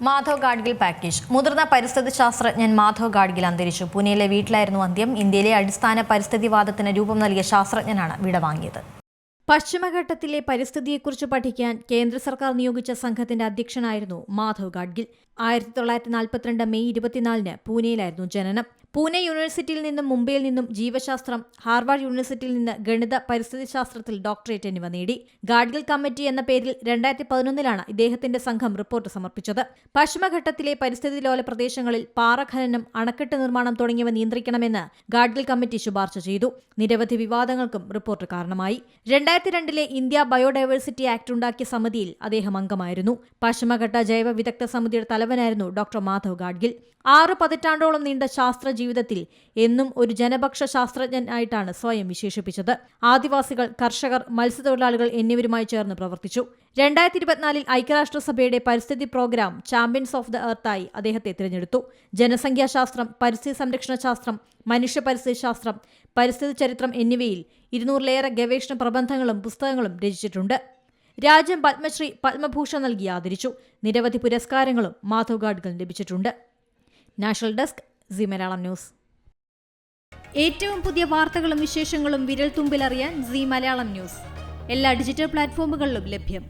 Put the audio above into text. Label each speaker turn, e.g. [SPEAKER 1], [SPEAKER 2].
[SPEAKER 1] Madhav Gadgil package. മുതിർന്ന പരിസ്ഥിതി ശാസ്ത്രജ്ഞൻ മാധവ് ഗാഡ്ഗിൽ അന്തരിച്ചു. പൂനെയിലെ വീട്ടിലായിരുന്നു അന്ത്യം. ഇന്ത്യയിലെ അടിസ്ഥാന പരിസ്ഥിതിവാദത്തിന് രൂപം നൽകിയ ശാസ്ത്രജ്ഞനാണ് വിടവാങ്ങിയത്. പശ്ചിമഘട്ടത്തിലെ പരിസ്ഥിതിയെക്കുറിച്ച് പഠിക്കാൻ കേന്ദ്ര സർക്കാർ നിയോഗിച്ച സംഘത്തിന്റെ അധ്യക്ഷനായിരുന്നു മാധവ് ഗാഡ്ഗിൽ. 1942 മെയ് 24 പൂനെയിലായിരുന്നു ജനനം. പൂനെ യൂണിവേഴ്സിറ്റിയിൽ നിന്നും മുംബൈയിൽ നിന്നും ജീവശാസ്ത്രം, ഹാർവാർഡ് യൂണിവേഴ്സിറ്റിയിൽ നിന്ന് ഗണിത പരിസ്ഥിതി ശാസ്ത്രത്തിൽ ഡോക്ടറേറ്റ് എന്നിവ നേടി. ഗാഡ്ഗിൽ കമ്മിറ്റി എന്ന പേരിൽ 2011 ഇദ്ദേഹത്തിന്റെ സംഘം റിപ്പോർട്ട് സമർപ്പിച്ചത്. പശ്ചിമഘട്ടത്തിലെ പരിസ്ഥിതി ലോല പ്രദേശങ്ങളിൽ പാറ ഖനനം, അണക്കെട്ട് നിർമ്മാണം തുടങ്ങിയവ നിയന്ത്രിക്കണമെന്ന് ഗാഡ്ഗിൽ കമ്മിറ്റി ശുപാർശ ചെയ്തു. നിരവധി വിവാദങ്ങൾക്കും റിപ്പോർട്ട് കാരണമായി. 2002 ഇന്ത്യ ബയോഡൈവേഴ്സിറ്റി ആക്ട് ഉണ്ടാക്കിയ സമിതിയിൽ അദ്ദേഹം അംഗമായിരുന്നു. പശ്ചിമഘട്ട ജൈവ വിദഗ്ധ സമിതിയുടെ തലവനായിരുന്നു ഡോക്ടർ മാധവ് ഗാഡ്ഗിൽ. 6 പതിറ്റാണ്ടോളം നീണ്ട ശാസ്ത്ര ജീവിതത്തിൽ എന്നും ഒരു ജനപക്ഷ ശാസ്ത്രജ്ഞനായിട്ടാണ് സ്വയം വിശേഷിപ്പിച്ചത്. ആദിവാസികൾ, കർഷകർ, മത്സ്യത്തൊഴിലാളികൾ എന്നിവരുമായി ചേർന്ന് പ്രവർത്തിച്ചു. 2024 ഐക്യരാഷ്ട്രസഭയുടെ പരിസ്ഥിതി പ്രോഗ്രാം ചാമ്പ്യൻസ് ഓഫ് ദ എർത്തായി അദ്ദേഹത്തെ തിരഞ്ഞെടുത്തു. ജനസംഖ്യാശാസ്ത്രം, പരിസ്ഥിതി സംരക്ഷണ ശാസ്ത്രം, മനുഷ്യ പരിസ്ഥിതി ശാസ്ത്രം, പരിസ്ഥിതി ചരിത്രം എന്നിവയിൽ 200-ലേറെ ഗവേഷണ പ്രബന്ധങ്ങളും പുസ്തകങ്ങളും രചിച്ചിട്ടുണ്ട്. രാജ്യം പത്മശ്രീ, പത്മഭൂഷൺ നൽകി ആദരിച്ചു. നിരവധി പുരസ്കാരങ്ങളും മാധവ് ഗാഡ്ഗിലിന് ലഭിച്ചിട്ടുണ്ട്. National desk, C Malayalam news. ഏറ്റവും പുതിയ വാർത്തകളും വിശേഷങ്ങളും വിരൽ തുമ്പിലറിയാൻ സി മലയാളം ന്യൂസ് എല്ലാ ഡിജിറ്റൽ പ്ലാറ്റ്ഫോമുകളിലും ലഭ്യം.